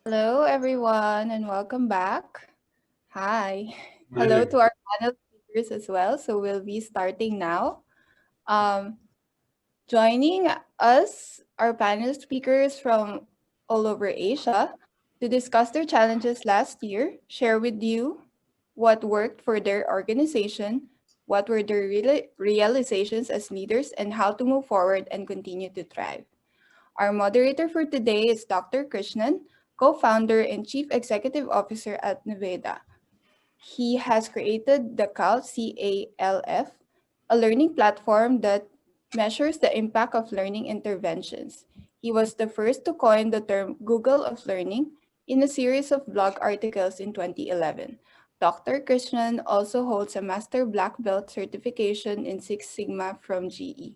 Hello, everyone, and welcome back. Hi. Hi Hello there. to our panel speakers as well. So we'll be starting now. Um, Joining us are panel speakers from all over Asia to discuss their challenges last year, share with you what worked for their organization, what were their realizations as leaders, and how to move forward and continue to thrive. Our moderator for today is Dr. Krishnan, co-founder and chief executive officer at Nuveda. He has created the CALF, a learning platform that measures the impact of learning interventions. He was the first to coin the term Google of Learning in a series of blog articles in 2011. Dr. Krishnan also holds a Master Black Belt certification in Six Sigma from GE.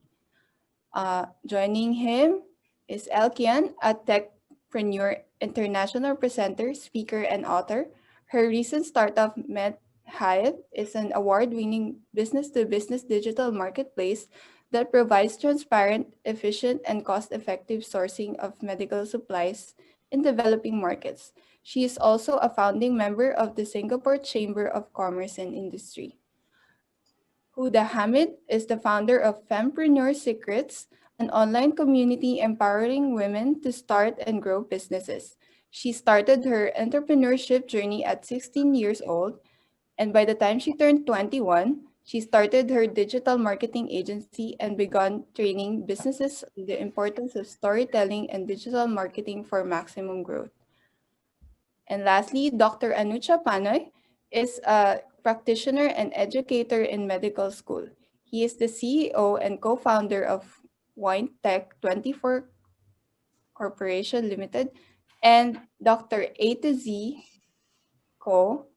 Joining him is Elkian, a techpreneur, international presenter, speaker, and author. Her recent startup, MedHive, is an award-winning business-to-business digital marketplace that provides transparent, efficient, and cost-effective sourcing of medical supplies in developing markets. She is also a founding member of the Singapore Chamber of Commerce and Industry. Huda Hamid is the founder of Fempreneur Secrets, an online community empowering women to start and grow businesses. She started her entrepreneurship journey at 16 years old, and by the time she turned 21, she started her digital marketing agency and began training businesses on the importance of storytelling and digital marketing for maximum growth. And lastly, Dr. Anucha Panoy is a practitioner and educator in medical school. He is the CEO and co-founder of Wine Tech 24 Corporation Limited and Dr. A to Z Co.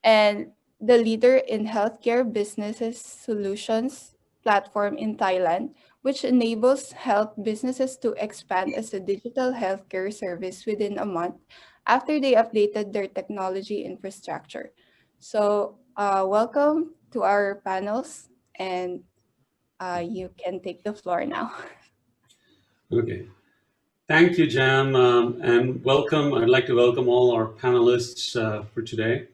and the leader in healthcare businesses solutions platform in Thailand, which enables health businesses to expand as a digital healthcare service within a month after they updated their technology infrastructure. So, welcome to our panels, and you can take the floor now. Okay. Thank you, Jam, and welcome. I'd like to welcome all our panelists for today.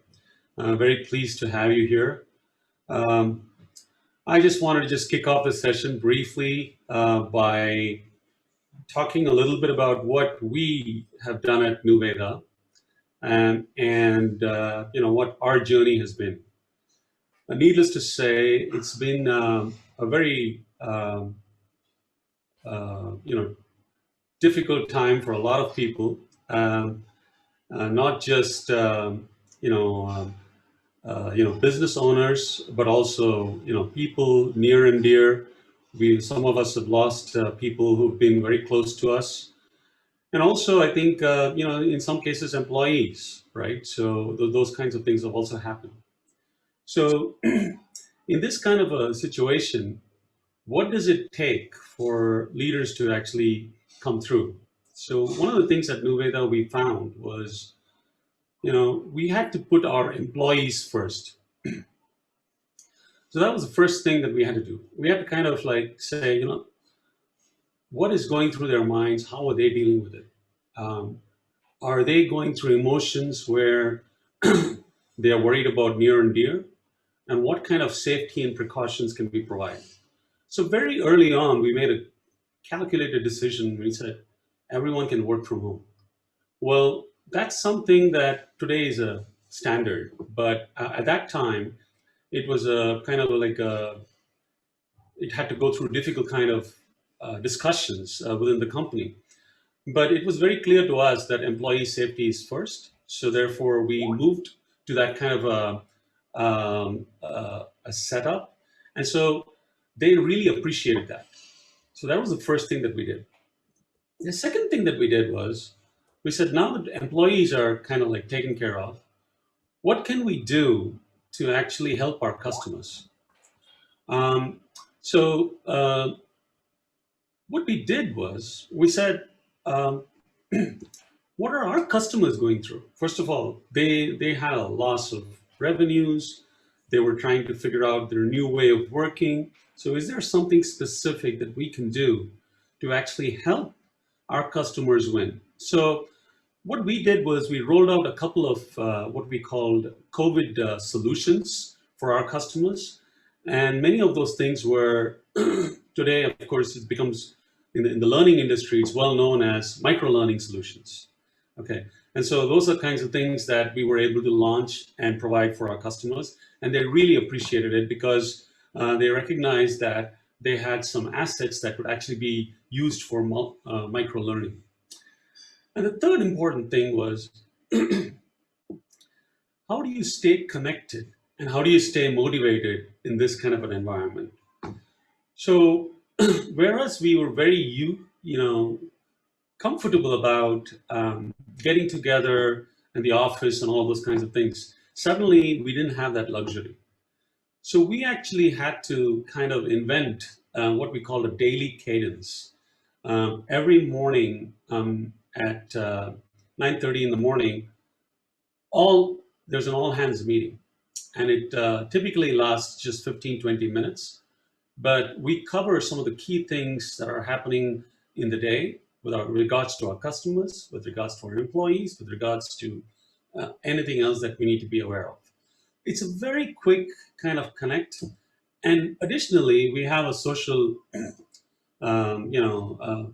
Very pleased to have you here. Um, I just wanted to just kick off the session briefly by talking a little bit about what we have done at Nuveda and what our journey has been. Needless to say, it's been a very difficult time for a lot of people. Not just business owners, but also people near and dear. We Some of us have lost people who've been very close to us, and also I think in some cases employees, right? So those kinds of things have also happened. So in this kind of a situation, what does it take for leaders to actually come through? So one of the things at Nuveda we found was, we had to put our employees first. So that was the first thing that we had to do. We had to kind of like say, what is going through their minds? How are they dealing with it? Um, are they going through emotions where they are worried about near and dear? And what kind of safety and precautions can we provide? So very early on, we made a calculated decision. We said everyone can work from home. Well, that's something that today is a standard, but at that time, it was a kind of like it had to go through difficult kind of discussions within the company. But it was very clear to us that employee safety is first. So therefore, we moved to that kind of a setup, and so they really appreciated that. So that was the first thing that we did. The second thing that we did was we said, now that employees are kind of like taken care of, what can we do to actually help our customers? Um, so what we did was we said, um, what are our customers going through? First of all, they had a loss of revenues. They were trying to figure out their new way of working. So is there something specific that we can do to actually help our customers win? So what we did was we rolled out a couple of what we called COVID solutions for our customers. And many of those things were today, of course, it becomes in the learning industry, it's well known as micro learning solutions. Okay. And so those are kinds of things that we were able to launch and provide for our customers. And they really appreciated it because they recognized that they had some assets that could actually be used for micro learning. And the third important thing was how do you stay connected and how do you stay motivated in this kind of an environment? So, whereas we were very, comfortable about getting together in the office and all those kinds of things, suddenly we didn't have that luxury. So we actually had to kind of invent what we call a daily cadence. Every morning at 9:30 in the morning, there's an all hands meeting, and it typically lasts just 15-20 minutes. But we cover some of the key things that are happening in the day with regards to our customers, with regards to our employees, with regards to anything else that we need to be aware of. It's a very quick kind of connect. And additionally, we have a social, um, you know, uh,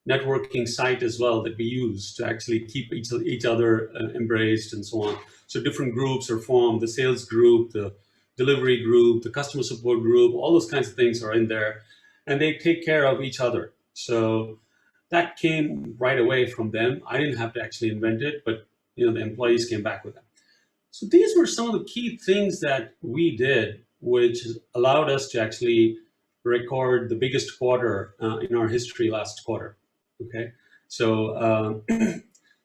networking site as well that we use to actually keep each other embraced and so on. So different groups are formed, the sales group, the delivery group, the customer support group, all those kinds of things are in there, and they take care of each other. So that came right away from them. I didn't have to actually invent it, but the employees came back with them. So these were some of the key things that we did, which allowed us to actually record the biggest quarter in our history last quarter. Okay, so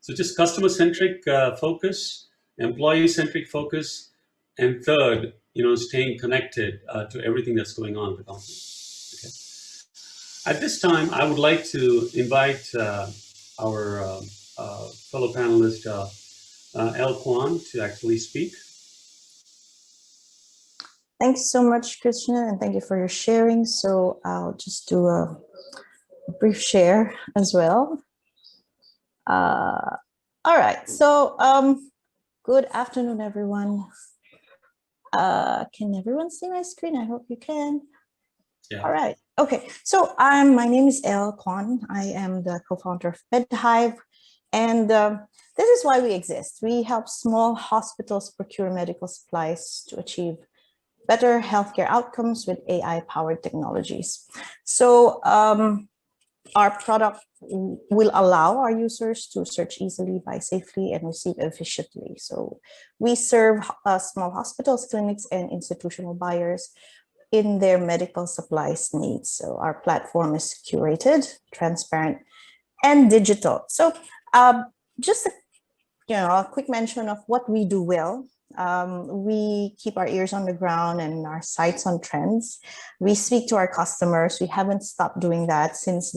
so just customer centric focus, employee centric focus, and third, staying connected to everything that's going on in the company. Okay. At this time, I would like to invite our fellow panelist, El Kwan, to actually speak. Thanks so much, Krishna, and thank you for your sharing. So I'll just do a brief share as well. All right, so good afternoon, everyone. Can everyone see my screen? I hope you can. Yeah. All right, okay. So my name is El Kwan. I am the co-founder of MedHive, and this is why we exist. We help small hospitals procure medical supplies to achieve better healthcare outcomes with AI-powered technologies. So our product will allow our users to search easily, buy safely, and receive efficiently. So we serve small hospitals, clinics, and institutional buyers in their medical supplies needs. So our platform is curated, transparent, and digital. So just a quick mention of what we do well. We keep our ears on the ground and our sights on trends. We speak to our customers. We haven't stopped doing that since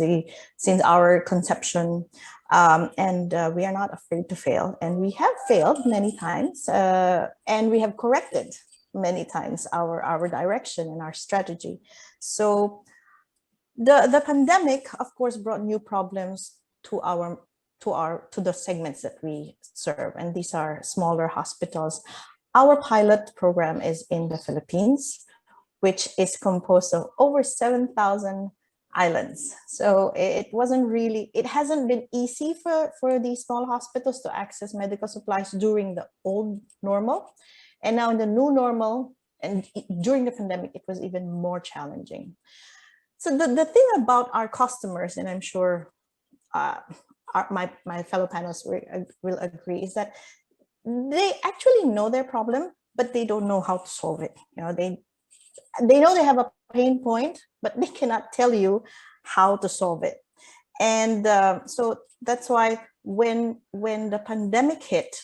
our conception, and we are not afraid to fail. And we have failed many times, and we have corrected many times our direction and our strategy. So the pandemic, of course, brought new problems to the segments that we serve, and these are smaller hospitals. Our pilot program is in the Philippines, which is composed of over 7,000 islands. So it hasn't been easy for these small hospitals to access medical supplies during the old normal. And now in the new normal, and during the pandemic, it was even more challenging. So the thing about our customers, and I'm sure my fellow panelists will agree, is that they actually know their problem, but they don't know how to solve it. They know they have a pain point, but they cannot tell you how to solve it. And so that's why when the pandemic hit,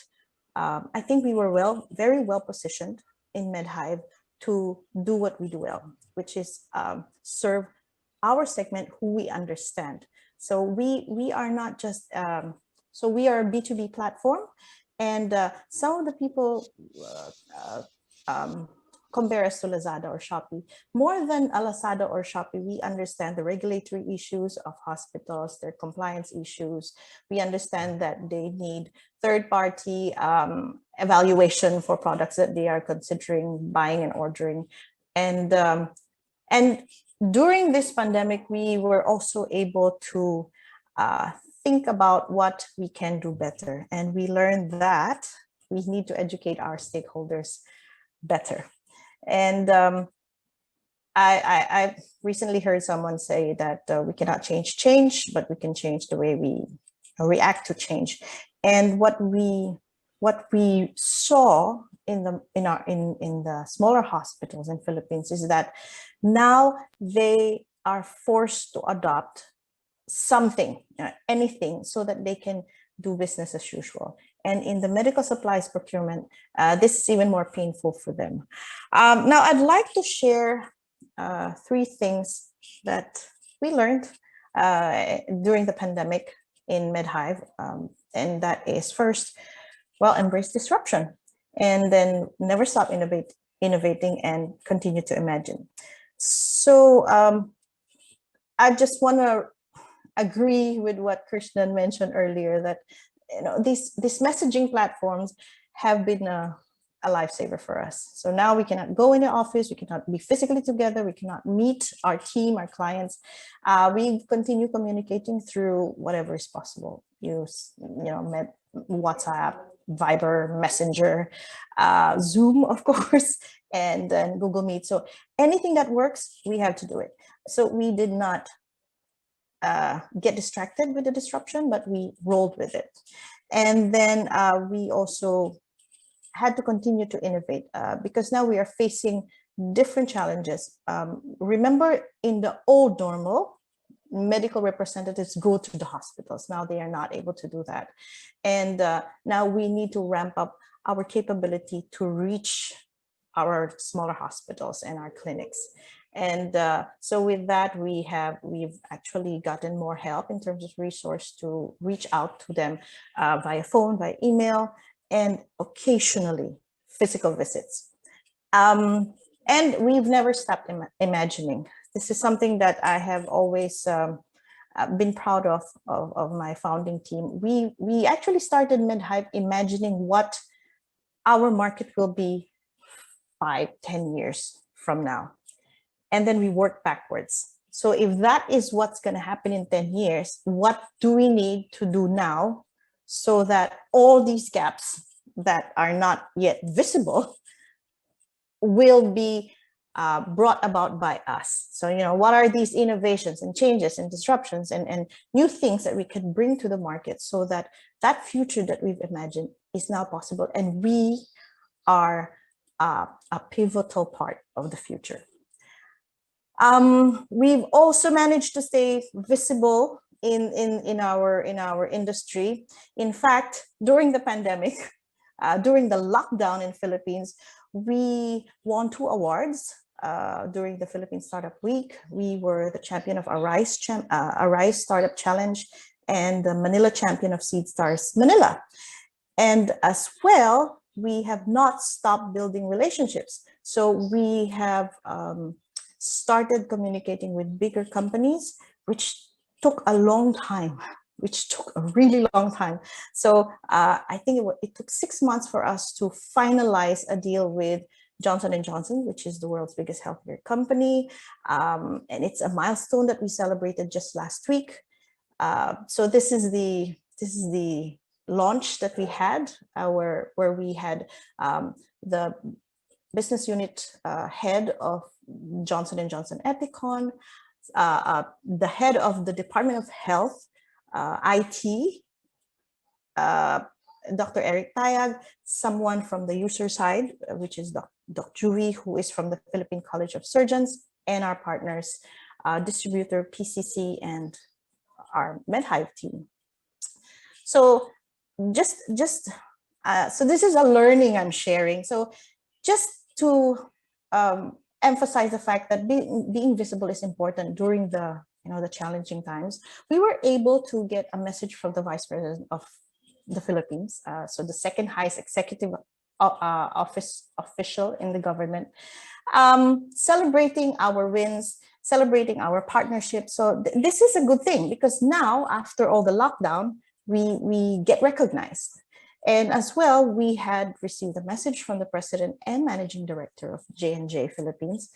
I think we were very well positioned in MedHive to do what we do well, which is serve our segment who we understand. So we are not just, so we are a B2B platform, and some of the people compare us to Lazada or Shopee. More than a Lazada or Shopee, we understand the regulatory issues of hospitals, their compliance issues. We understand that they need third-party evaluation for products that they are considering buying and ordering. And during this pandemic, we were also able to think about what we can do better. And we learned that we need to educate our stakeholders better. And I recently heard someone say that we cannot change, but we can change the way we react to change. And what we saw in the smaller hospitals in Philippines is that now they are forced to adopt something, anything, so that they can do business as usual. And in the medical supplies procurement, this is even more painful for them. Now, I'd like to share 3 things that we learned during the pandemic in MedHive. And that is, first, well, embrace disruption, and then never stop innovating and continue to imagine. So I just want to agree with what Krishnan mentioned earlier, that these messaging platforms have been a lifesaver for us. So now we cannot go in the office, we cannot be physically together, we cannot meet our team, our clients. We continue communicating through whatever is possible. Use WhatsApp, Viber, Messenger, Zoom, of course, and then Google Meet. So anything that works, we have to do it. So we did not get distracted with the disruption, but we rolled with it. And then we also had to continue to innovate because now we are facing different challenges. Remember, in the old normal, medical representatives go to the hospitals. Now they are not able to do that. And now we need to ramp up our capability to reach our smaller hospitals and our clinics. And so with that, we've actually gotten more help in terms of resource to reach out to them via phone, via email, and occasionally physical visits. And we've never stopped imagining. This is something that I have always been proud of my founding team. We actually started MedHive imagining what our market will be 5-10 years from now. And then we work backwards. So if that is what's going to happen in 10 years, what do we need to do now so that all these gaps that are not yet visible will be brought about by us? So, what are these innovations and changes and disruptions and new things that we can bring to the market so that that future that we've imagined is now possible, and we are a pivotal part of the future. We've also managed to stay visible in our industry. In fact, during the pandemic, during the lockdown in Philippines, we won 2 awards. During the Philippine Startup Week, we were the champion of Arise Startup Challenge and the Manila champion of SeedStars Manila. And as well, we have not stopped building relationships. So we have started communicating with bigger companies, which took a long time, which took a really long time. So I think it took 6 months for us to finalize a deal with Johnson & Johnson, which is the world's biggest healthcare company. And it's a milestone that we celebrated just last week. So this is the launch that we had, where we had the business unit head of Johnson & Johnson Ethicon, the head of the Department of Health, IT, Dr. Eric Tayag, someone from the user side, which is Dr. Juvi, who is from the Philippine College of Surgeons, and our partners, distributor PCC and our MedHive team. So so this is a learning I'm sharing. So just to emphasize the fact that being visible is important during the challenging times, we were able to get a message from the Vice President of the Philippines, so the second highest executive official in the government, celebrating our wins, celebrating our partnership. So this is a good thing, because now, after all the lockdown, we get recognized. And as well, we had received a message from the president and managing director of J&J Philippines,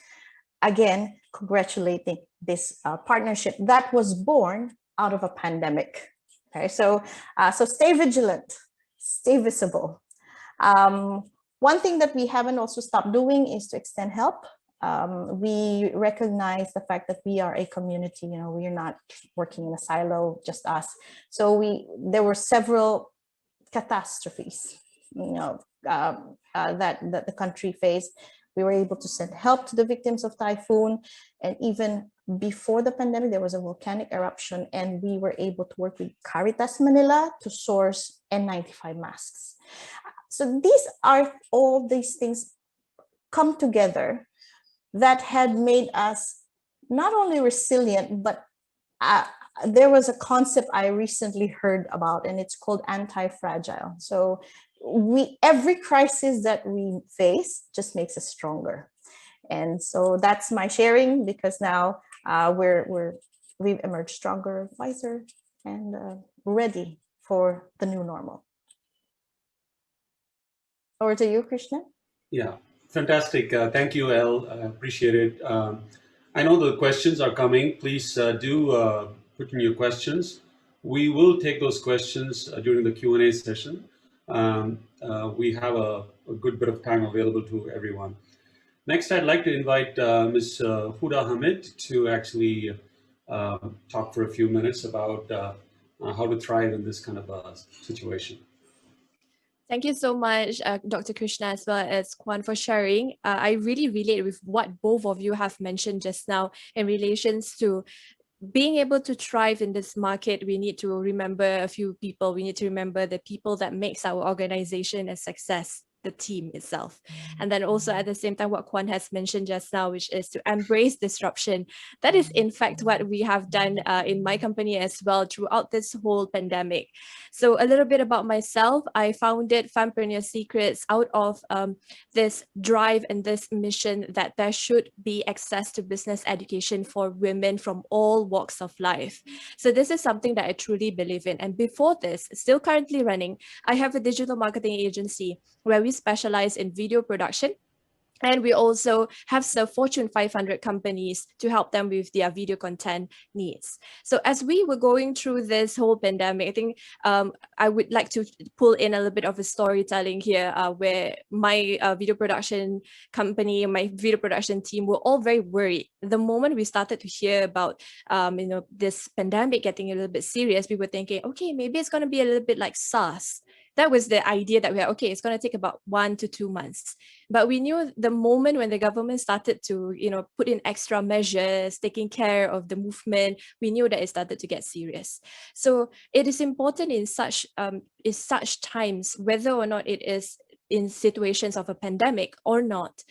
again, congratulating this partnership that was born out of a pandemic. Okay, so stay vigilant, stay visible. One thing that we haven't also stopped doing is to extend help. We recognize the fact that we are a community. You know, we are not working in a silo, just us. So there were several catastrophes, you know, that the country faced. We were able to send help to the victims of typhoon, and even before the pandemic, there was a volcanic eruption, and we were able to work with Caritas Manila to source N95 masks. So all these things come together that had made us not only resilient, but there was a concept I recently heard about, and it's called anti-fragile. So every crisis that we face just makes us stronger. And so that's my sharing, because now we've emerged stronger, wiser, and ready for the new normal. Over to you, Krishna. Yeah, fantastic. Thank you, Elle. I appreciate it. I know the questions are coming. Please do put in your questions. We will take those questions during the Q&A session. We have a good bit of time available to everyone. Next, I'd like to invite Ms. Huda Hamid to actually talk for a few minutes about how to thrive in this kind of a situation. Thank you so much, Dr. Krishna, as well as Kwan, for sharing. I really relate with what both of you have mentioned just now in relations to being able to thrive in this market. We need to remember a few people. We need to remember the people that makes our organization a success, the team itself. And then also at the same time, what Kwan has mentioned just now, which is to embrace disruption. That is in fact what we have done in my company as well throughout this whole pandemic. So a little bit about myself. I founded Fempreneur Secrets out of this drive and this mission that there should be access to business education for women from all walks of life. So this is something that I truly believe in. And before this, still currently running, I have a digital marketing agency where we specialize in video production. And we also have some Fortune 500 companies to help them with their video content needs. So as we were going through this whole pandemic, I think I would like to pull in a little bit of a storytelling here where my video production company, my video production team were all very worried. The moment we started to hear about this pandemic getting a little bit serious, we were thinking, okay, maybe it's going to be a little bit like SARS. That was the idea that we had, okay, it's going to take about 1 to 2 months. But we knew the moment when the government started to, put in extra measures, taking care of the movement, we knew that it started to get serious. So it is important in such times, whether or not it is in situations of a pandemic or not,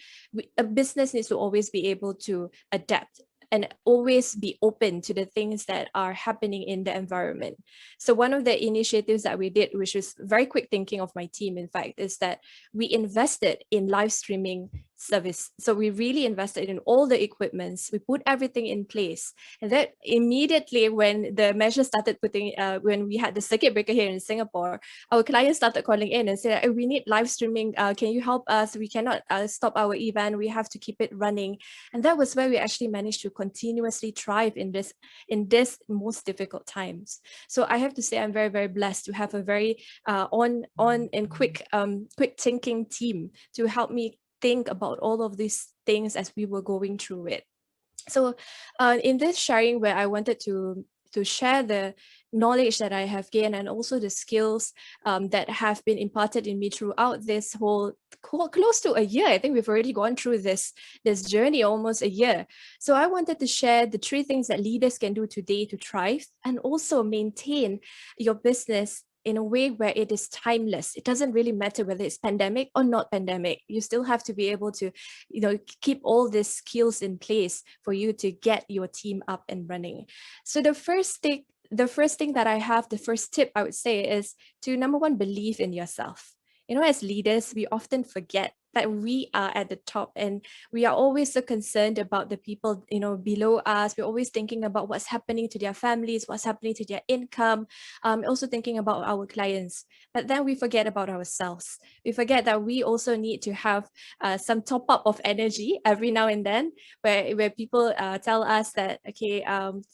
a business needs to always be able to adapt and always be open to the things that are happening in the environment. So one of the initiatives that we did, which was very quick thinking of my team, in fact, is that we invested in live streaming service. So we really invested in all the equipments. We put everything in place. And that immediately when the measures started when we had the circuit breaker here in Singapore, our clients started calling in and said, we need live streaming. Can you help us? We cannot stop our event. We have to keep it running. And that was where we actually managed to continuously thrive in this most difficult times. So I have to say I'm very, very blessed to have a very on and quick thinking team to help me think about all of these things as we were going through it. So in this sharing where I wanted to share the knowledge that I have gained and also the skills that have been imparted in me throughout this whole close to a year. I think we've already gone through this journey almost a year. So I wanted to share the 3 things that leaders can do today to thrive and also maintain your business in a way where it is timeless. It doesn't really matter whether it's pandemic or not pandemic. You still have to be able to, keep all these skills in place for you to get your team up and running. So the first thing that I have, the first tip I would say is to, number 1, believe in yourself. You know, as leaders, we often forget that we are at the top, and we are always so concerned about the people, you know, below us. We're always thinking about what's happening to their families, what's happening to their income, also thinking about our clients. But then we forget about ourselves. We forget that we also need to have some top up of energy every now and then, where people tell us that, okay,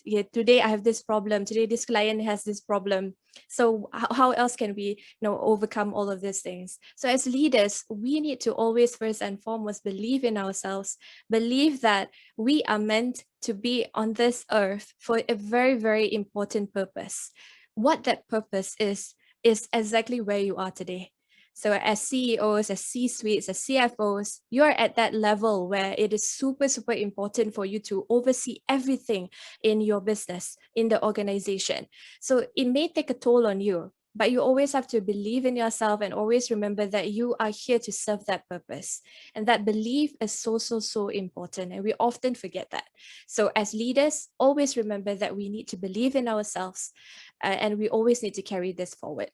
yeah, today I have this problem, today this client has this problem. So how else can we, you know, overcome all of these things? So as leaders, we need to always first and foremost believe in ourselves, believe that we are meant to be on this earth for a very, very important purpose. What that purpose is exactly where you are today. So as CEOs, as C-suites, as CFOs, you're at that level where it is super, super important for you to oversee everything in your business, in the organization. So it may take a toll on you, but you always have to believe in yourself and always remember that you are here to serve that purpose. And that belief is so, so, so important. And we often forget that. So as leaders, always remember that we need to believe in ourselves, and we always need to carry this forward.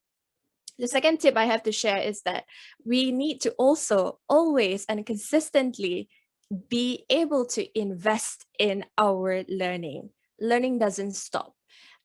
The second tip I have to share is that we need to also always and consistently be able to invest in our learning. Learning doesn't stop.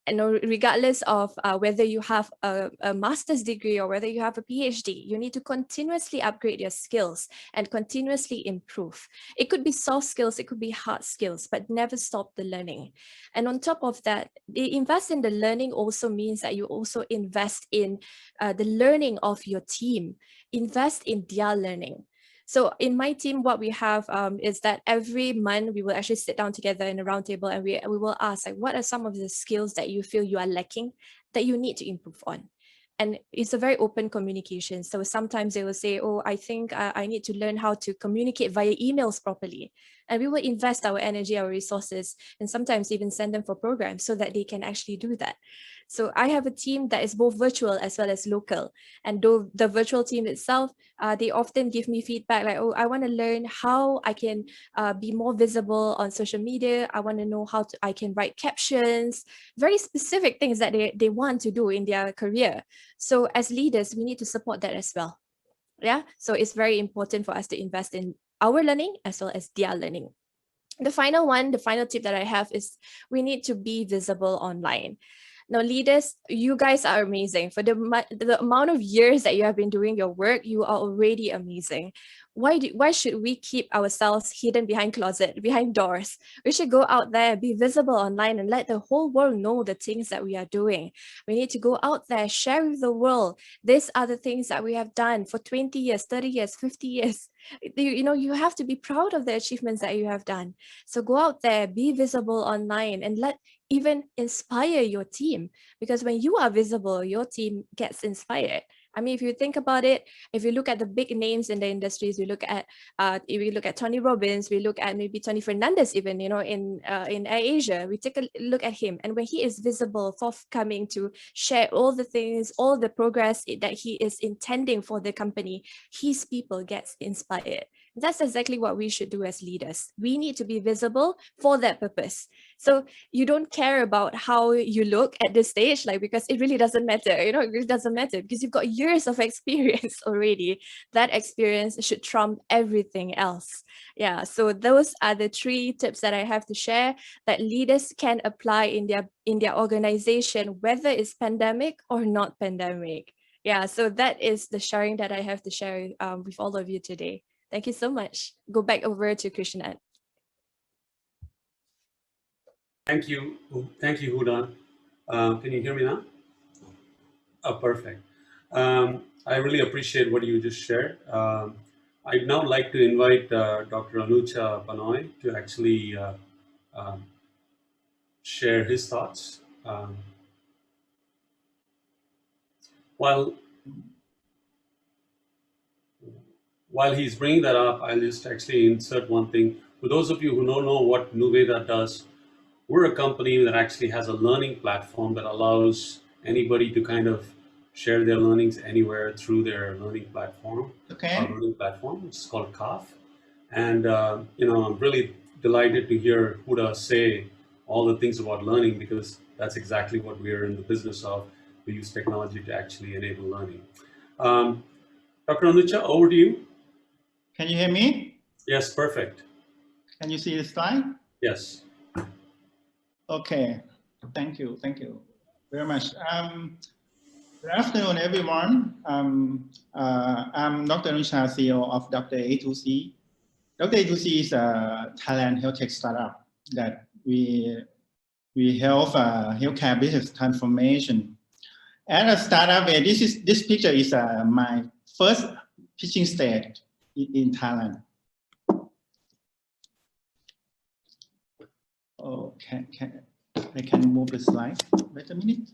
And regardless of whether you have a master's degree or whether you have a PhD, you need to continuously upgrade your skills and continuously improve. It could be soft skills, it could be hard skills, but never stop the learning. And on top of that, invest in the learning also means that you also invest in the learning of your team. Invest in their learning. So in my team, what we have is that every month we will actually sit down together in a round table, and we will ask, like, what are some of the skills that you feel you are lacking that you need to improve on? And it's a very open communication. So sometimes they will say, oh, I think I need to learn how to communicate via emails properly. And we will invest our energy, our resources, and sometimes even send them for programs so that they can actually do that. So I have a team that is both virtual as well as local. And though the virtual team itself, they often give me feedback like, oh, I want to learn how I can be more visible on social media. I want to know how I can write captions, very specific things that they want to do in their career. So as leaders, we need to support that as well. Yeah, so it's very important for us to invest in our learning as well as their learning. The final tip that I have is we need to be visible online. Now, leaders, you guys are amazing. For the amount of years that you have been doing your work, you are already amazing. Why should we keep ourselves hidden behind closet, behind doors? We should go out there, be visible online, and let the whole world know the things that we are doing. We need to go out there, share with the world. These are the things that we have done for 20 years, 30 years, 50 years. You know, you have to be proud of the achievements that you have done. So go out there, be visible online, and even inspire your team, because when you are visible, your team gets inspired. I mean, if you think about it, if you look at the big names in the industries, we look at Tony Robbins, we look at maybe Tony Fernandez, even, you know, in AirAsia, we take a look at him, and when he is visible, forthcoming to share all the things, all the progress that he is intending for the company, his people gets inspired. That's exactly what we should do as leaders. We need to be visible for that purpose. So you don't care about how you look at this stage, like, because it really doesn't matter. You know, it really doesn't matter because you've got years of experience already. That experience should trump everything else. Yeah, so those are the 3 tips that I have to share that leaders can apply in their organization, whether it's pandemic or not pandemic. Yeah, so that is the sharing that I have to share with all of you today. Thank you so much. Go back over to Krishnan. Thank you, Huda. Can you hear me now? Oh, perfect. I really appreciate what you just shared. I'd now like to invite Dr. Anucha Banoy to actually um, share his thoughts. While he's bringing that up, I'll just actually insert one thing. For those of you who don't know what Nuveda does, we're a company that actually has a learning platform that allows anybody to kind of share their learnings anywhere through their learning platform. Okay. Our learning platform, which is called CAF. And I'm really delighted to hear Huda say all the things about learning, because that's exactly what we're in the business of. We use technology to actually enable learning. Dr. Anucha, over to you. Can you hear me? Yes, perfect. Can you see the slide? Yes. Okay, thank you very much. Good afternoon, everyone. I'm Dr. Anucha, CEO of Dr. A2C. Dr. A2C is a Thailand health tech startup that we help healthcare business transformation. As a startup, this picture is my first pitching stage in Thailand. Oh, I can move the slide. Wait a minute.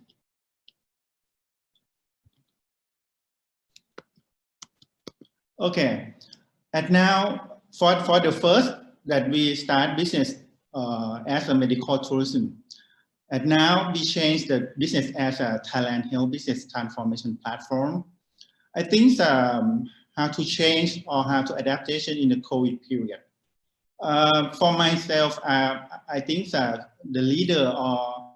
Okay, and now for the first that we start business as a medical tourism. And now we change the business as a Thailand health business transformation platform. I think how to change or how to adaptation in the COVID period. For myself, I think that the leader or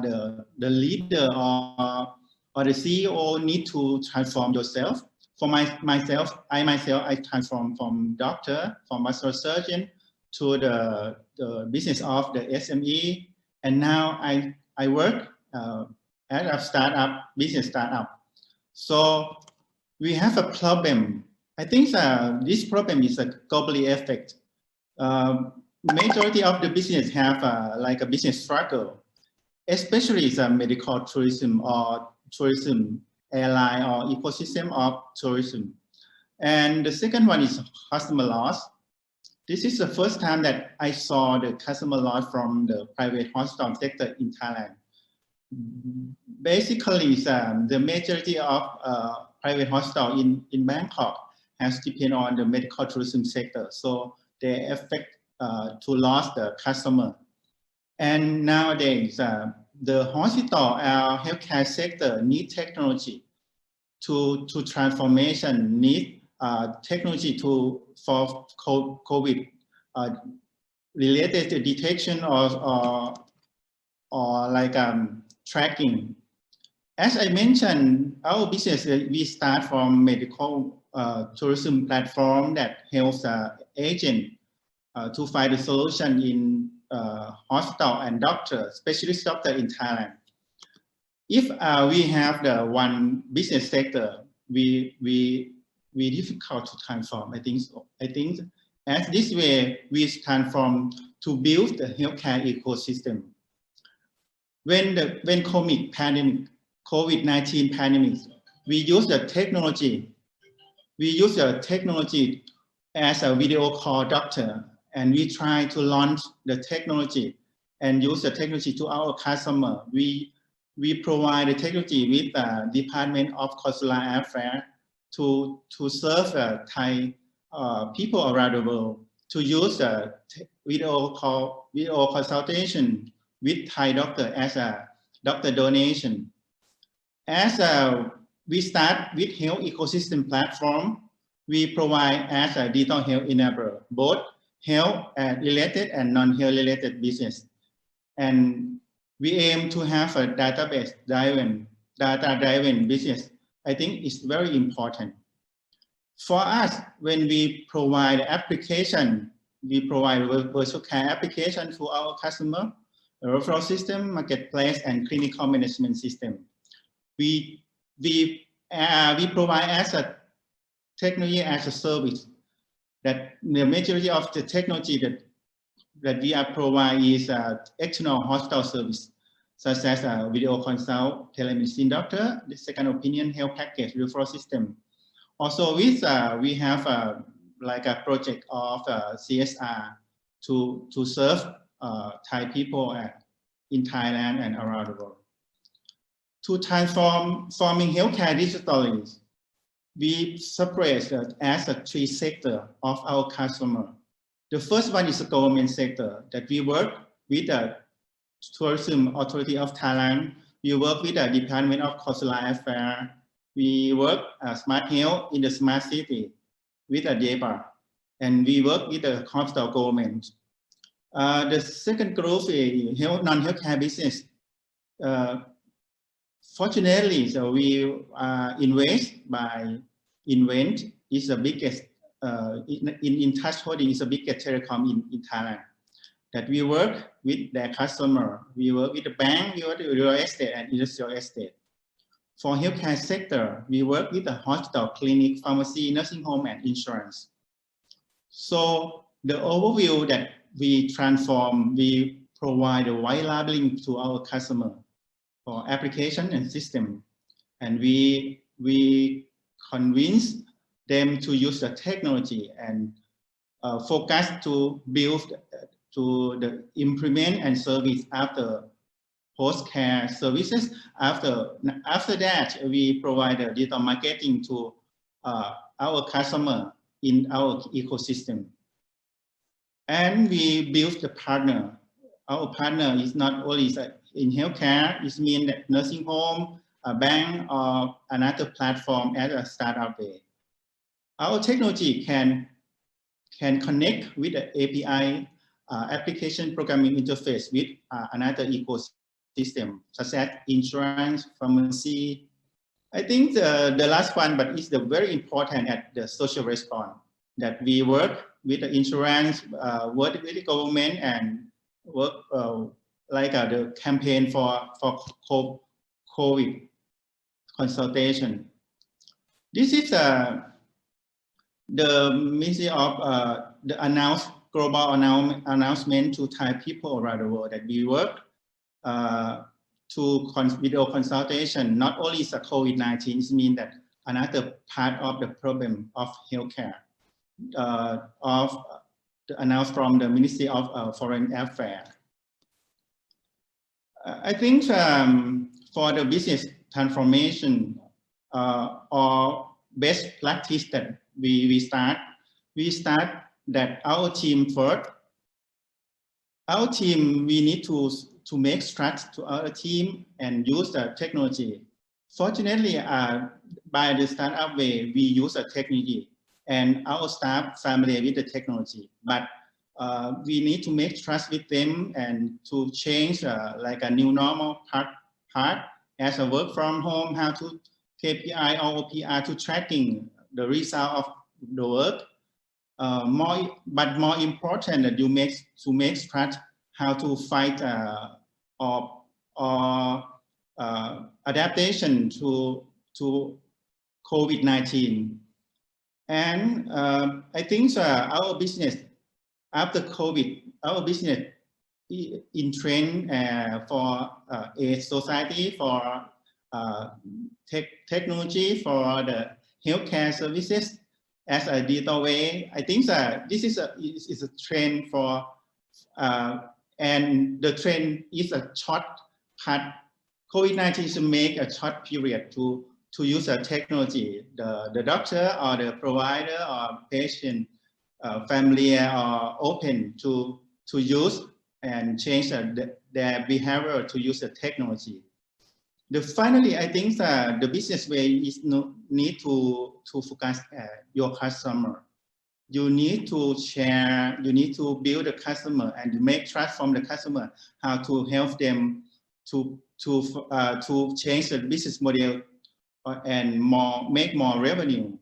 the leader or the CEO need to transform yourself. For myself, I transform from doctor, from master surgeon to the business of the SME, and now I work at a startup, business startup. So we have a problem. I think this problem is a globally effect. Majority of the business have like a business struggle, especially the medical tourism or tourism airline or ecosystem of tourism. And the second one is customer loss. This is the first time that I saw the customer loss from the private hospital sector in Thailand. Basically, the majority of private hospital in Bangkok has depend on the medical tourism sector, so they affect to lose the customer. And nowadays, the hospital healthcare sector need technology to transformation, need technology for COVID related to detection or like tracking. As I mentioned, our business, we start from medical tourism platform that helps agent to find a solution in hospital and doctor, specialist doctor in Thailand. If we have the one business sector, we difficult to transform. I think so. I think as this way we transform to build the healthcare ecosystem. When COVID-19 pandemic, we use the technology. We use the technology as a video call doctor, and we try to launch the technology and use the technology to our customer. We provide the technology with the Department of Consular Affairs to serve Thai people around the world to use the video consultation with Thai doctor as a doctor donation. As we start with health ecosystem platform, we provide as a digital health enabler, both health related and non-health related business. And we aim to have a data-driven business. I think it's very important. For us, when we provide application, we provide virtual care application to our customer, a referral system, marketplace, and clinical management system. We provide as a technology as a service. That the majority of the technology that we are provide is external hospital service, such as video consult, telemedicine doctor, the second opinion health package, referral system. Also, with we have like a project of CSR to serve Thai people in Thailand and around the world. To transforming healthcare digitally, we separate as a three sector of our customer. The first one is the government sector that we work with the Tourism Authority of Thailand. We work with the Department of Consular Affairs. We work smart health in the smart city with the DEPA, and we work with the hospital government. The second group is non-healthcare business. Fortunately, so we invest by Invent is the biggest in Touch Holding is the biggest telecom in Thailand. That we work with their customer, we work with the bank, we work with real estate and industrial estate. For healthcare sector, we work with the hospital, clinic, pharmacy, nursing home, and insurance. So the overview that we transform, we provide a white labeling to our customer for application and system, and we convince them to use the technology and focus to build to the implement and service after post-care services. After that, we provide a digital marketing to our customer in our ecosystem. And we build the partner. Our partner is not only in healthcare, it means that nursing home, a bank, or another platform as a startup way. Our technology can connect with the API, application programming interface with another ecosystem, such as insurance, pharmacy. I think the last one, but it's the very important at the social response, that we work with the insurance, work with the government, and work like the campaign for COVID consultation. This is the Ministry of the global announcement to Thai people around the world that we work to video consultation. Not only is the COVID-19, it means that another part of the problem of healthcare announced from the Ministry of Foreign Affairs. I think for the business transformation or best practice that we start that our team first. Our team, we need to make trust to our team and use the technology. Fortunately, by the startup way, we use the technology and our staff familiar with the technology, but we need to make trust with them and to change like a new normal part as a work from home, how to KPI or OPR to tracking the result of the work. But more important that you make trust how to fight adaptation to COVID-19. And I think our business after COVID, our business in trend for a society, for technology, for the healthcare services as a digital way. I think this is a trend for, and the trend is a short cut. COVID-19 is to make a short period to use a technology. The doctor or the provider or patient, family are open to use and change their behavior to use the technology. Finally, I think the business way is need to focus your customer. You need to share, you need to build a customer and make trust from the customer, how to help them to change the business model and make more revenue,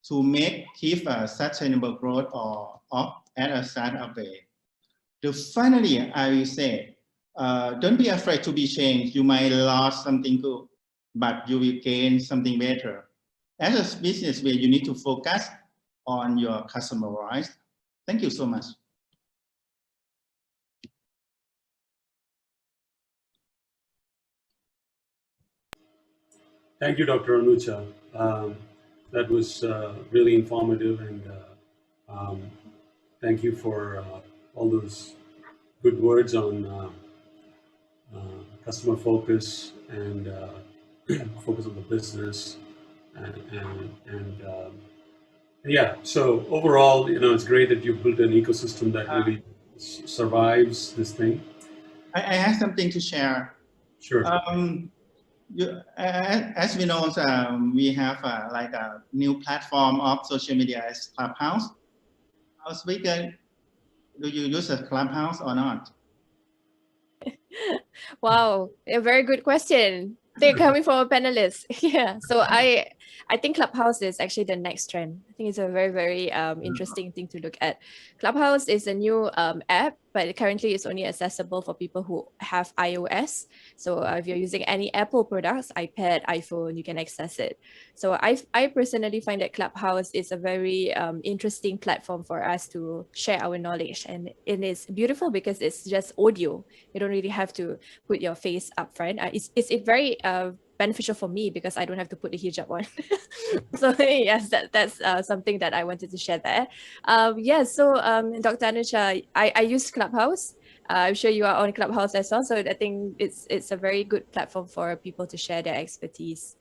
to keep a sustainable growth or at a startup way. Finally, I will say, don't be afraid to be changed. You might lose something good, but you will gain something better. As a business way, you need to focus on your customer, right? Thank you so much. Thank you, Dr. Anucha. That was really informative, and thank you for all those good words on customer focus and focus on the business, and yeah. So overall, it's great that you've built an ecosystem that really survives this thing. I have something to share. Sure. As we know, we have like a new platform of social media as Clubhouse. Our speaker, do you use a Clubhouse or not? Wow, a very good question. they're coming from a panelist. Yeah. So I think Clubhouse is actually the next trend. I think it's a very, very interesting thing to look at. Clubhouse is a new app, but currently it's only accessible for people who have iOS. So if you're using any Apple products, iPad, iPhone, you can access it. So I personally find that Clubhouse is a very interesting platform for us to share our knowledge. And it is beautiful because it's just audio. You don't really have to put your face up front. It's very beneficial for me because I don't have to put the hijab on. So yes, that's something that I wanted to share there. So Dr. Anusha, I use Clubhouse. I'm sure you are on Clubhouse as well. So I think it's a very good platform for people to share their expertise.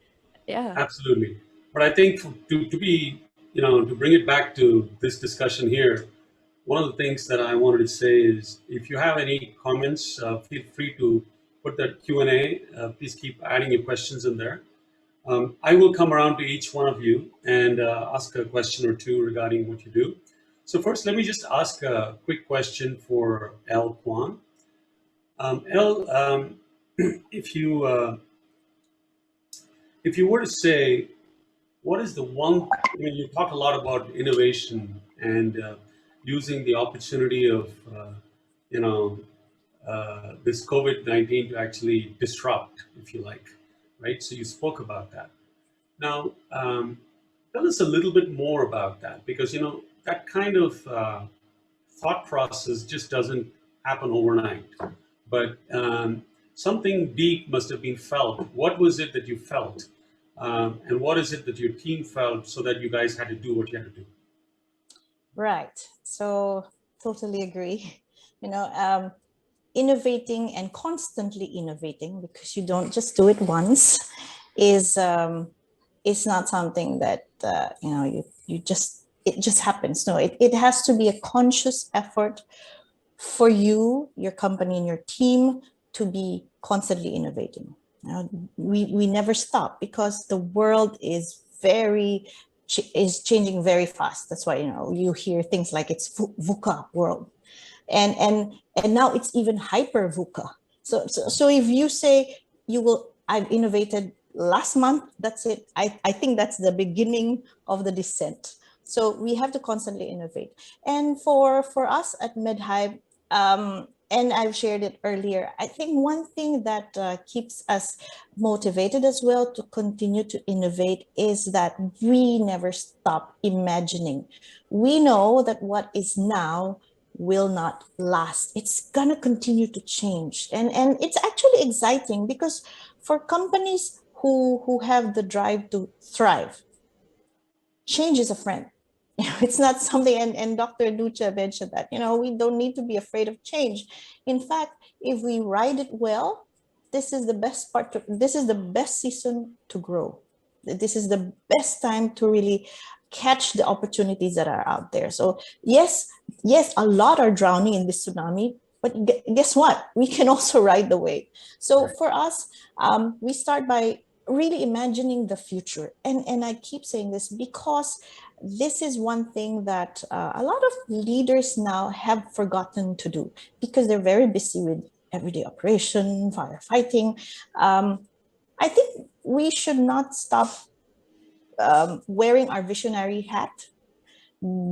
Yeah. Absolutely. But I think to be, to bring it back to this discussion here, one of the things that I wanted to say is if you have any comments, feel free to put that Q&A. Please keep adding your questions in there. I will come around to each one of you and ask a question or two regarding what you do. So first, let me just ask a quick question for El Kwan. El, if you were to say, what is the one, you talk a lot about innovation and using the opportunity of, this COVID-19 to actually disrupt, if you like, right? So you spoke about that. Now, tell us a little bit more about that because, that kind of thought process just doesn't happen overnight. But something deep must have been felt. What was it that you felt? And what is it that your team felt so that you guys had to do what you had to do? Right. So totally agree. Innovating and constantly innovating, because you don't just do it once, is not something that it just happens. No, it has to be a conscious effort for you, your company, and your team to be constantly innovating. We never stop because the world is changing very fast. That's why you hear things like it's VUCA world, and now it's even hyper VUCA. So if you say I've innovated last month, that's it. I think that's the beginning of the descent. So we have to constantly innovate. And for us at MedHive, and I've shared it earlier, I think one thing that keeps us motivated as well to continue to innovate is that we never stop imagining. We know that what is now will not last. It's gonna continue to change. And it's actually exciting because for companies who have the drive to thrive, change is a friend. It's not something, and Dr. Ducha mentioned that, we don't need to be afraid of change. In fact, if we ride it well, this is the best this is the best season to grow. This is the best time to really catch the opportunities that are out there. So yes, a lot are drowning in this tsunami, but guess what? We can also ride the wave. So for us, we start by really imagining the future. And I keep saying this because this is one thing that a lot of leaders now have forgotten to do because they're very busy with everyday operation, firefighting. I think we should not stop wearing our visionary hat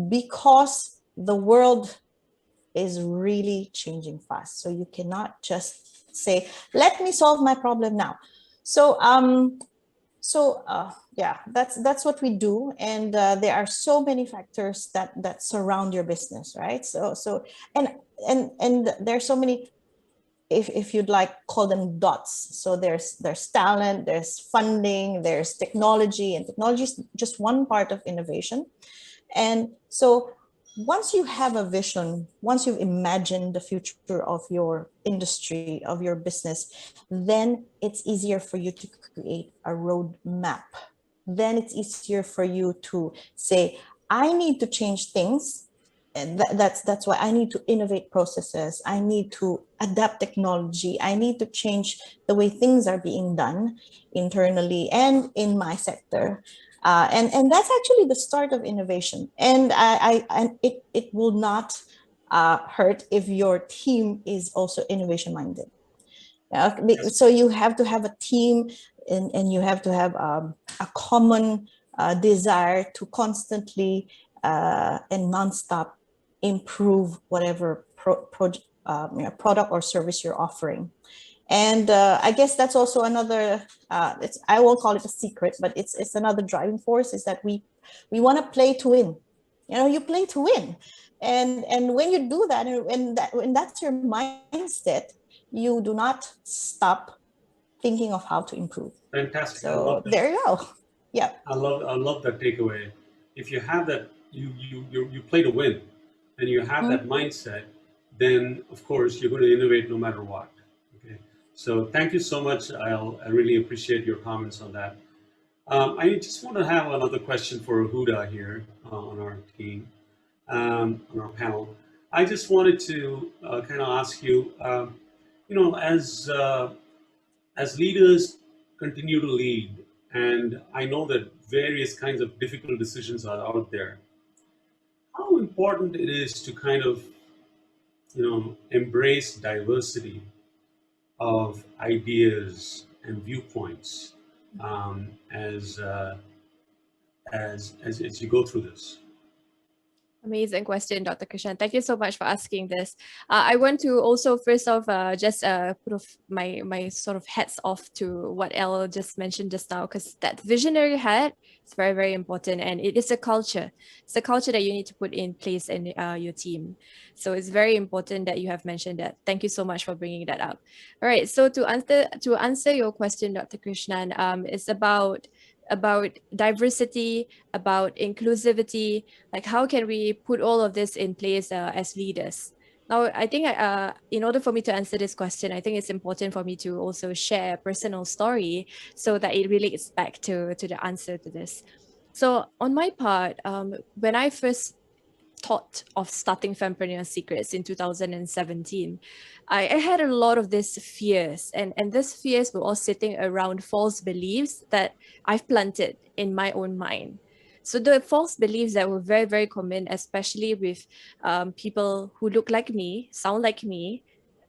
because the world is really changing fast. So you cannot just say, let me solve my problem now. So that's what we do, and there are so many factors that surround your business, right? And there's so many, if you'd like, call them dots. So there's talent, there's funding, there's technology, and technology is just one part of innovation. And so once you have a vision, once you've imagined the future of your industry, of your business, then it's easier for you to create a roadmap. Then it's easier for you to say, I need to change things. And that's why I need to innovate processes. I need to adapt technology. I need to change the way things are being done internally and in my sector. And that's actually the start of innovation. And it will not hurt if your team is also innovation minded. So you have to have a team, and you have to have a common desire to constantly and nonstop improve whatever product or service you're offering. And I guess that's also another, I won't call it a secret, but it's another driving force, is that we want to play to win. You play to win. And when you do that, and that's your mindset, you do not stop thinking of how to improve. Fantastic. So there you go. Yeah. I love that takeaway. If you have that, you play to win, and you have that mindset, then of course you're going to innovate no matter what. Okay. So thank you so much. I really appreciate your comments on that. I just want to have another question for Huda here on our team, on our panel. I just wanted to kind of ask you, as leaders continue to lead, and I know that various kinds of difficult decisions are out there, how important it is to kind of, embrace diversity of ideas and viewpoints as you go through this. Amazing question, Dr. Krishnan. Thank you so much for asking this. I want to also first off just put off my sort of hats off to what Elle just mentioned just now, because that visionary hat is very, very important, and it is a culture. It's a culture that you need to put in place in your team. So it's very important that you have mentioned that. Thank you so much for bringing that up. All right, so to answer your question, Dr. Krishnan, it's about diversity, about inclusivity, like how can we put all of this in place as leaders? Now, I think in order for me to answer this question, I think it's important for me to also share a personal story so that it relates back to the answer to this. So on my part, when I first thought of starting Fempreneur Secrets in 2017, I had a lot of these fears, and these fears were all sitting around false beliefs that I've planted in my own mind. So the false beliefs that were very, very common, especially with people who look like me, sound like me,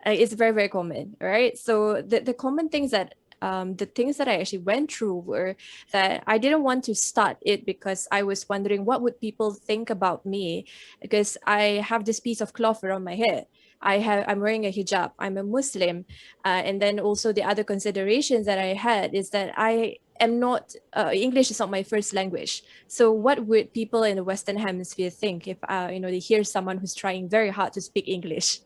is very, very common, right? So the common things that the things that I actually went through were that I didn't want to start it because I was wondering what would people think about me, because I have this piece of cloth around my head. I'm wearing a hijab, I'm a Muslim. And then also the other considerations that I had is that I am not, English is not my first language. So what would people in the Western Hemisphere think if, they hear someone who's trying very hard to speak English?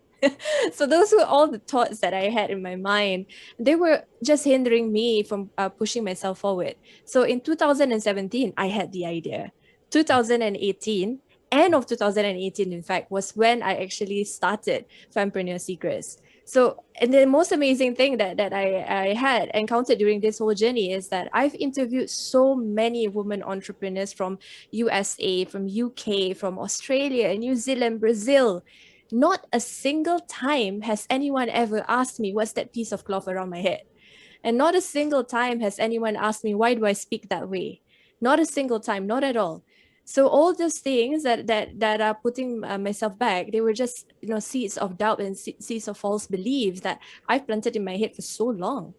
So those were all the thoughts that I had in my mind. They were just hindering me from pushing myself forward. So in 2017, I had the idea. 2018, end of 2018, in fact, was when I actually started Fempreneur Secrets. So, and the most amazing thing that I had encountered during this whole journey is that I've interviewed so many women entrepreneurs from USA, from UK, from Australia, New Zealand, Brazil. Not a single time has anyone ever asked me, what's that piece of cloth around my head? And not a single time has anyone asked me, why do I speak that way? Not a single time, not at all. So all those things that are putting myself back, they were just, seeds of doubt and seeds of false beliefs that I've planted in my head for so long.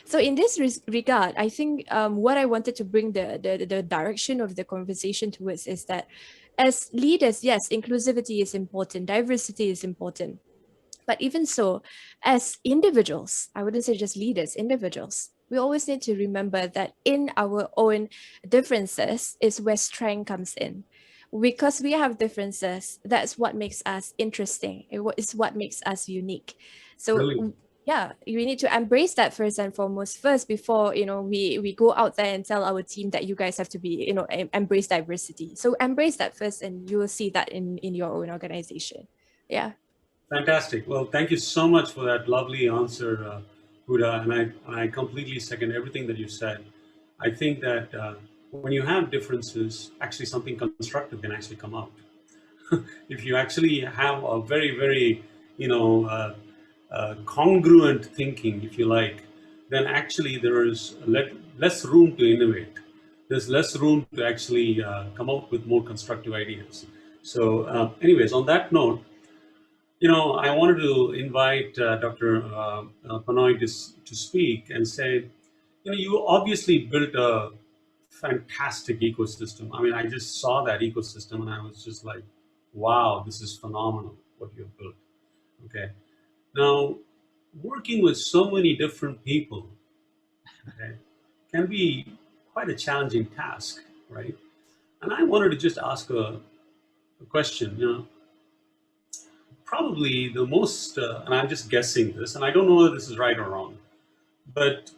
So in this regard, I think what I wanted to bring the direction of the conversation towards is that as leaders, yes, inclusivity is important, diversity is important. But even so, as individuals, I wouldn't say just leaders, individuals, we always need to remember that in our own differences is where strength comes in. Because we have differences, that's what makes us interesting. It's what makes us unique. So Brilliant. Yeah, we need to embrace that first and foremost before we go out there and tell our team that you guys have to be embrace diversity. So embrace that first, and you will see that in your own organization. Yeah. Fantastic. Well, thank you so much for that lovely answer, Huda, and I completely second everything that you said. I think that when you have differences, actually something constructive can actually come out. If you actually have a very, very congruent thinking, if you like, then actually there is less room to innovate. There's less room to actually come up with more constructive ideas. So anyways, on that note, I wanted to invite Dr. Panoy to speak and say, you obviously built a fantastic ecosystem. I mean, I just saw that ecosystem and I was just like, wow, this is phenomenal what you've built. Okay. Now, working with so many different people, okay, can be quite a challenging task, right? And I wanted to just ask a question, probably the most, and I'm just guessing this, and I don't know whether this is right or wrong, but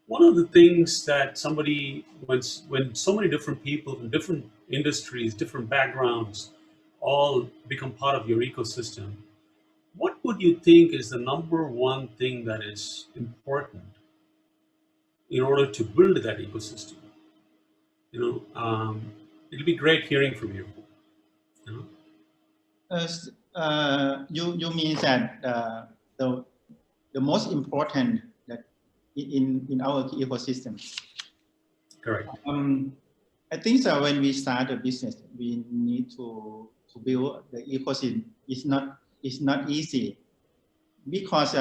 one of the things that when so many different people from different industries, different backgrounds, all become part of your ecosystem, what would you think is the number one thing that is important in order to build that ecosystem? It'll be great hearing from you. You mean that the most important that in our ecosystem? Correct. I think that when we start a business, we need to build the ecosystem. It's not easy because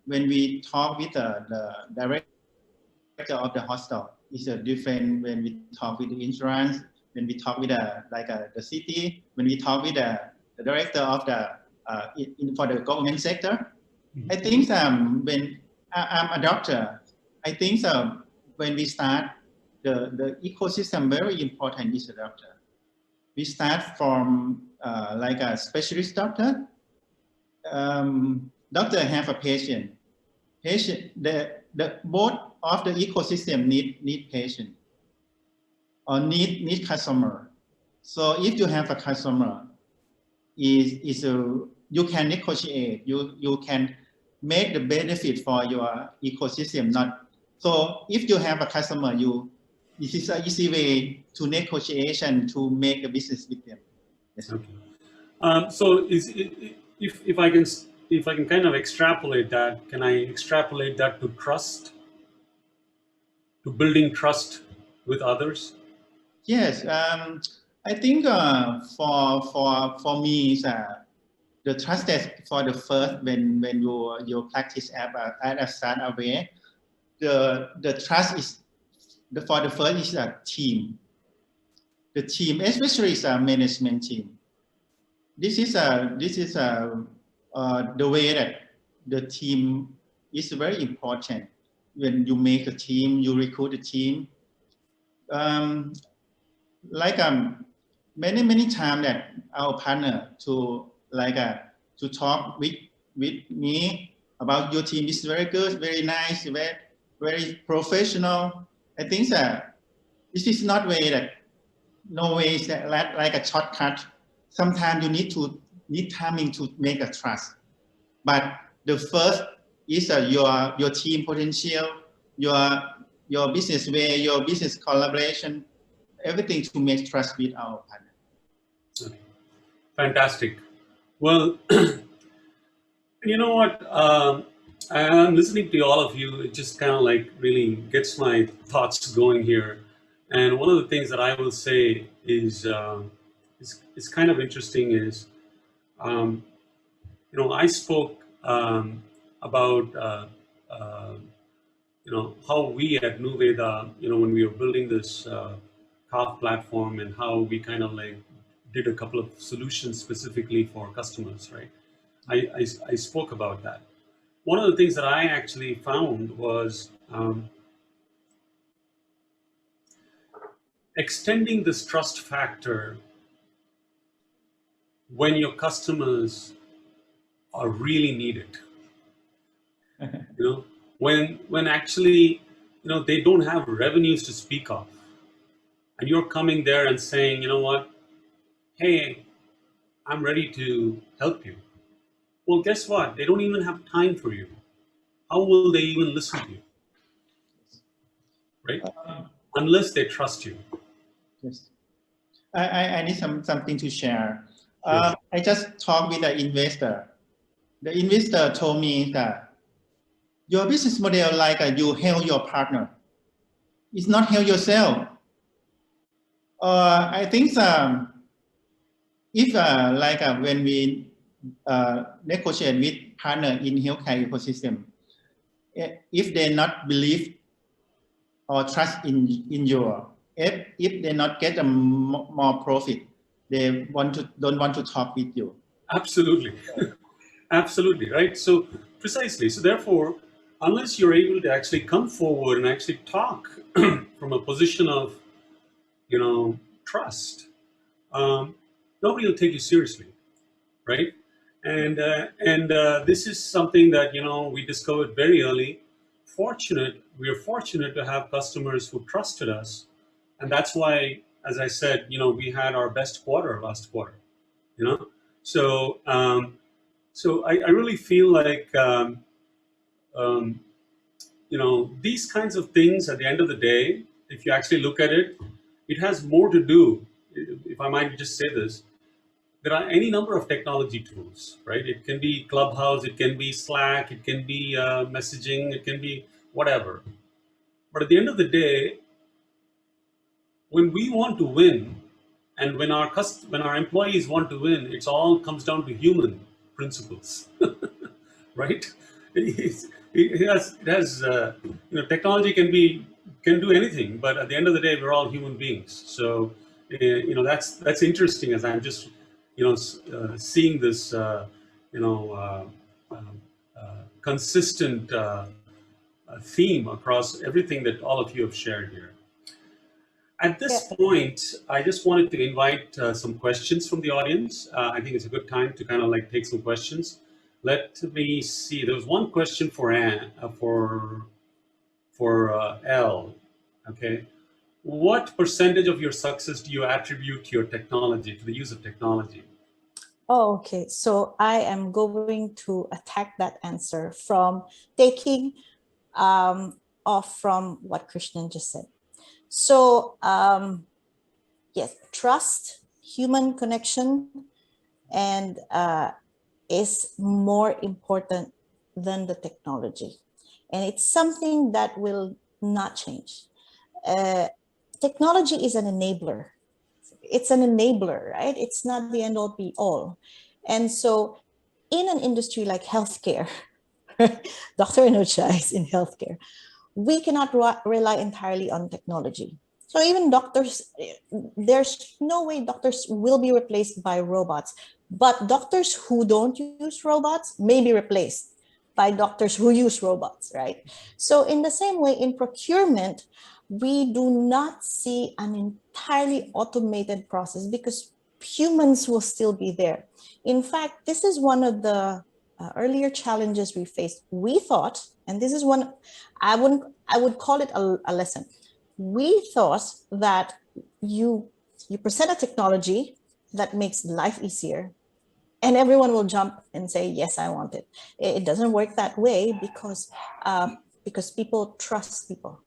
when we talk with the director of the hospital, it's different when we talk with the insurance, when we talk with the city, when we talk with the director of the for the government sector. I think when I'm a doctor, I think when we start the ecosystem, very important is the doctor. We start from like a specialist doctor. Doctor have a patient. The both of the ecosystem need patient or need customer. So if you have a customer, you can negotiate. You can make the benefit for your ecosystem. So if you have a customer, this is an easy way to negotiation to make a business with them. Yes. Okay. So if I can kind of extrapolate that, can I extrapolate that to trust, to building trust with others? Yes. I think for me, the trust that for the first when you practice at a start away, the trust is for the first is a team. The team, especially is a management team. This is the way that the team is very important. When you make a team, you recruit a team. Many times that our partner to talk with me about your team is very good, very nice, very professional. I think that this is not way that no way is that like a shortcut. Sometimes you need timing to make a trust. But the first is your team potential, your business way, your business collaboration, everything to make trust with our partner. Okay. Fantastic. Well, you know what? I'm listening to all of you. It just kind of like really gets my thoughts going here. And one of the things that I will say is kind of interesting is, I spoke about how we at Nuveda, when we were building this CAF platform and how we kind of like did a couple of solutions specifically for customers, right? I spoke about that. One of the things that I actually found was extending this trust factor when your customers are really needed. When actually, they don't have revenues to speak of, and you're coming there and saying, you know what, hey, I'm ready to help you. Well, guess what? They don't even have time for you. How will they even listen to you? Right? Unless they trust you. Yes. I need something to share. Yes. I just talked with the investor. The investor told me that your business model like you help your partner. It's not help yourself. I think if when we negotiate with partner in healthcare ecosystem, if they not believe or trust in your, if they not get a more profit, they don't want to talk with you. Absolutely. Absolutely, right? So precisely. So therefore, unless you're able to actually come forward and actually talk from a position of, trust, nobody will take you seriously, right? And this is something that we discovered very early. We are fortunate to have customers who trusted us, and that's why, as I said, we had our best quarter last quarter. So so I really feel like these kinds of things at the end of the day, if you actually look at it, it has more to do, if I might just say this, there are any number of technology tools, right? It can be Clubhouse, it can be Slack, it can be messaging, it can be whatever. But at the end of the day, when we want to win, and when our employees want to win, it all comes down to human principles, right? It has technology can do anything, but at the end of the day, we're all human beings. So that's interesting as I'm just seeing this consistent theme across everything that all of you have shared here. At this point, I just wanted to invite some questions from the audience. I think it's a good time to kind of like take some questions. Let me see. There was one question for L. Okay, what percentage of your success do you attribute to your technology, to the use of technology? Oh, okay. So I am going to attack that answer from taking off from what Krishnan just said. So yes, trust, human connection, and is more important than the technology. And it's something that will not change. Technology is an enabler. It's an enabler, right? It's not the end all be all. And so in an industry like healthcare, Dr. Anucha is in healthcare, we cannot rely entirely on technology. So even doctors, there's no way doctors will be replaced by robots, but doctors who don't use robots may be replaced by doctors who use robots, right? So in the same way, in procurement, we do not see an entirely automated process because humans will still be there. In fact, this is one of the earlier challenges we faced. We thought, and this is one, I would call it a lesson. We thought that you present a technology that makes life easier and everyone will jump and say, yes, I want it. It doesn't work that way because people trust people,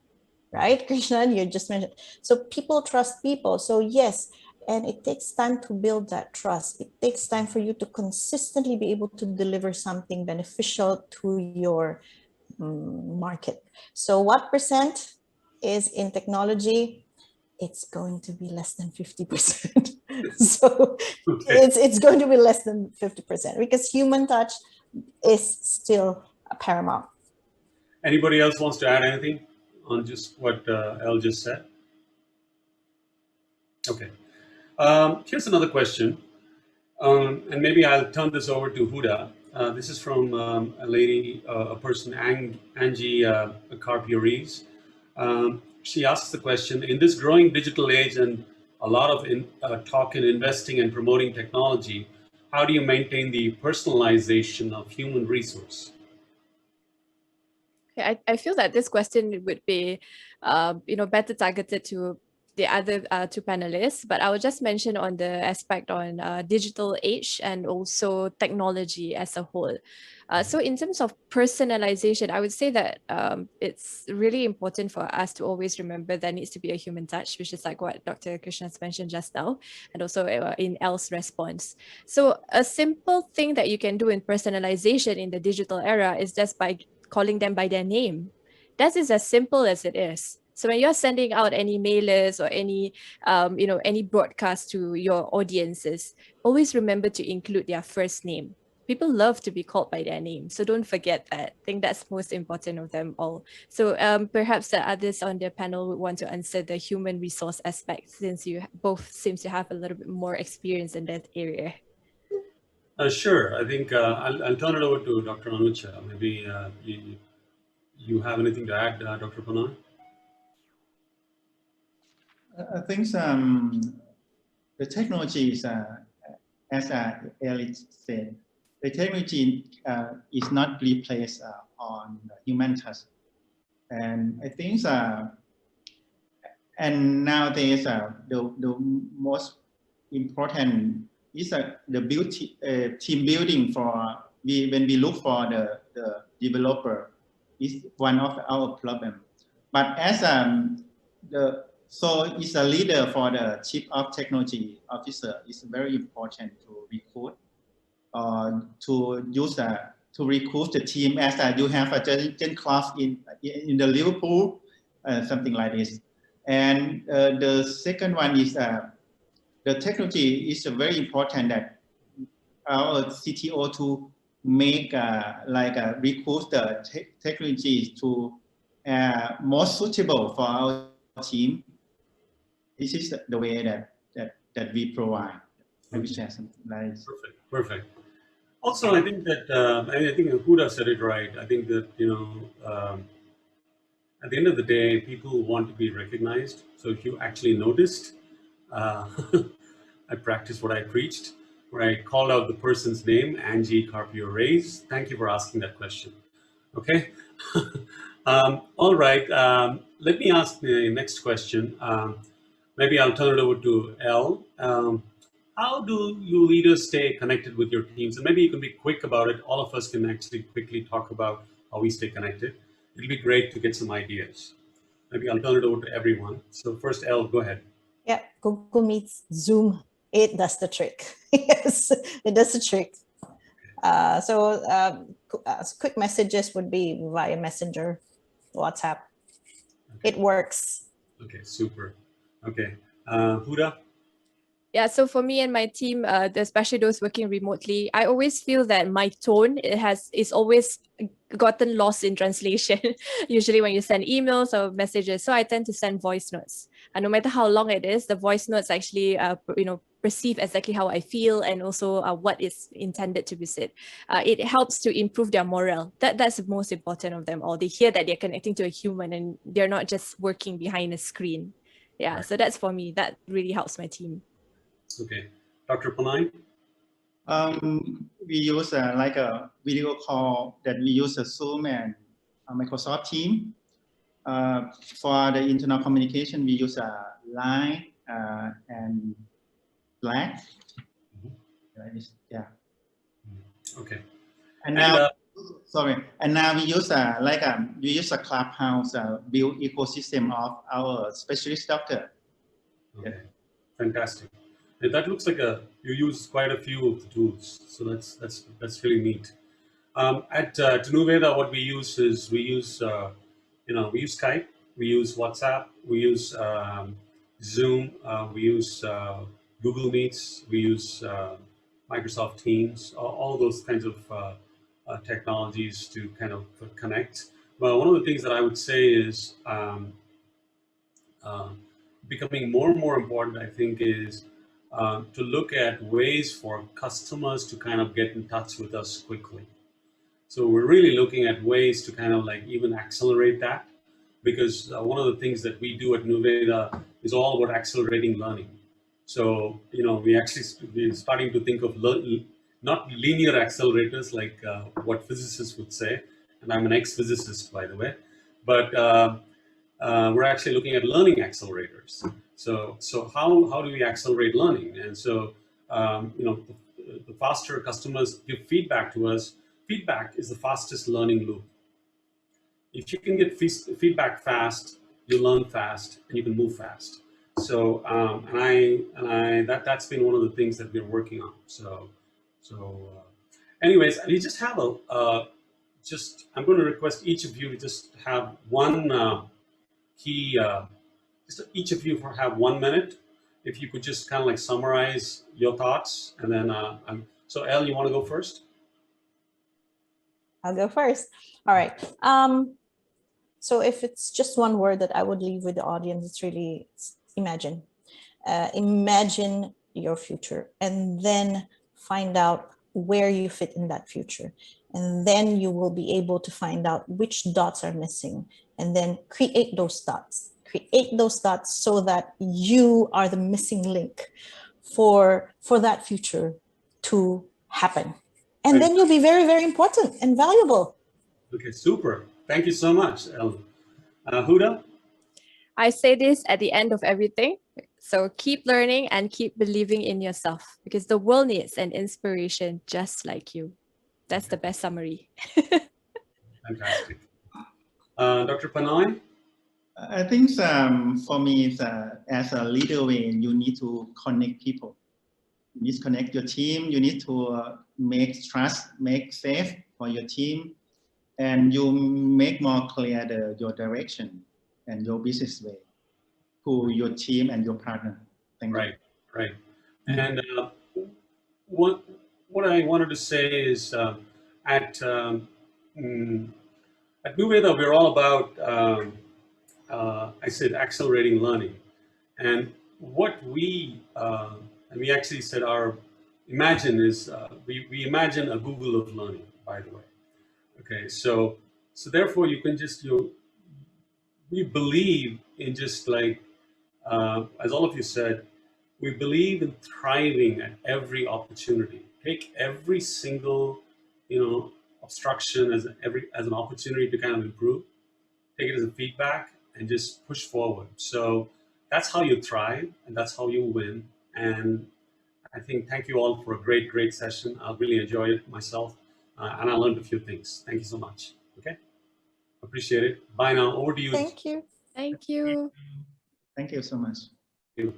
right? Krishnan, you just mentioned. So people trust people. So yes, and it takes time to build that trust. It takes time for you to consistently be able to deliver something beneficial to your market. So what percent is in technology? It's going to be less than 50%. So okay. It's going to be less than 50% because human touch is still paramount. Anybody else wants to add anything on just what Elle just said? Okay. Here's another question. And maybe I'll turn this over to Huda. This is from a lady, a person, Angie Carpiores. She asks the question, in this growing digital age and a lot of talk in investing and promoting technology, how do you maintain the personalization of human resource? Okay, I feel that this question would be, better targeted to the other two panelists, but I will just mention on the aspect on digital age and also technology as a whole. So in terms of personalization, I would say that it's really important for us to always remember there needs to be a human touch, which is like what Dr. Krishnan mentioned just now, and also in Elle's response. So a simple thing that you can do in personalization in the digital era is just by calling them by their name. That is as simple as it is. So when you're sending out any mailers or any, any broadcast to your audiences, always remember to include their first name. People love to be called by their name, so don't forget that. I think that's most important of them all. So perhaps the others on the panel would want to answer the human resource aspect, since you both seems to have a little bit more experience in that area. Sure. I think I'll turn it over to Dr. Anucha. Maybe you have anything to add, Dr. Panay? I think the technology is, as Ellie said, the technology is not replaced on human touch. And I think, and nowadays, the most important is the team building for, when we look for the developer is one of our problem. But as so it's a leader for the chief of technology officer. It's very important to recruit, to use to recruit the team, as you have a Gen class in the Liverpool, something like this. And the second one is the technology is very important, that our CTO to make recruit the technology to more suitable for our team. This is the way that we provide. Maybe share something like this. Perfect. Also, I think that I think Huda said it right. I think that at the end of the day, people want to be recognized. So if you actually noticed, I practiced what I preached, where I called out the person's name, Angie Carpio Reyes. Thank you for asking that question. Okay. All right. Let me ask the next question. Maybe I'll turn it over to Elle. How do you leaders stay connected with your teams? And maybe you can be quick about it. All of us can actually quickly talk about how we stay connected. It'll be great to get some ideas. Maybe I'll turn it over to everyone. So first, Elle, go ahead. Yeah, Google Meets, Zoom, it does the trick. Yes, it does the trick. Quick messages would be via Messenger, WhatsApp. Okay. It works. Okay, super. Okay, Huda? Yeah, so for me and my team, especially those working remotely, I always feel that my tone is always gotten lost in translation, usually when you send emails or messages. So I tend to send voice notes. And no matter how long it is, the voice notes actually, perceive exactly how I feel, and also what is intended to be said. It helps to improve their morale. That's the most important of them all. They hear that they're connecting to a human and they're not just working behind a screen. Yeah, so that's for me. That really helps my team. Okay, Dr. Panay? We use like a video call that we use Zoom and Microsoft Teams. For the internal communication, we use Line and Slack. Yeah. Okay. And now, and now we use we use a Clubhouse build ecosystem of our specialist doctor. Okay. Yeah. Fantastic. And that looks like you use quite a few of the tools, so that's really neat. At Tenuveda, what we use is we use Skype, we use WhatsApp, we use Zoom, we use Google Meets, we use Microsoft Teams, all those kinds of technologies to kind of connect. Well, one of the things that I would say is becoming more and more important, I think, is to look at ways for customers to kind of get in touch with us quickly. So we're really looking at ways to kind of like even accelerate that, because one of the things that we do at Nuveda is all about accelerating learning. So, we're starting to think of not linear accelerators like what physicists would say, and I'm an ex-physicist, by the way, but we're actually looking at learning accelerators. So how do we accelerate learning? And so, the faster customers give feedback to us, feedback is the fastest learning loop. If you can get feedback fast, you learn fast and you can move fast. So, that's been one of the things that we're working on. Anyways, we just have I'm going to request each of you to just have one key, just each of you have 1 minute. If you could just kind of like summarize your thoughts, and then so Elle, you want to go first? I'll go first. All right. So if it's just one word that I would leave with the audience, it's really imagine. Imagine your future, and then find out where you fit in that future. And then you will be able to find out which dots are missing, and then create those dots. Create those dots so that you are the missing link for that future to happen. And then you'll be very, very important and valuable. Okay, super. Thank you so much, Elle. Huda? I say this at the end of everything. So keep learning and keep believing in yourself, because the world needs an inspiration just like you. That's the best summary. Fantastic. Dr. Panoy? I think for me, as a leader, you need to connect people. You need to connect your team. You need to make trust, make safe for your team, and you make more clear your direction and your business way to your team and your partner. Thank you. Right. And what I wanted to say is at NuVeda, we're all about I said accelerating learning, and what we actually said our imagine is we imagine a Google of learning, by the way. Okay, so therefore you can just we believe in just like as all of you said, we believe in thriving at every opportunity. Take every single obstruction as an opportunity to kind of improve. Take it as a feedback and just push forward. So that's how you thrive, and that's how you win. And I think thank you all for a great session. I really enjoyed it myself, and I learned a few things. Thank you so much. Okay, appreciate it. Bye now. Over to you. Thank you. Thank you. Thank you so much. Thank you.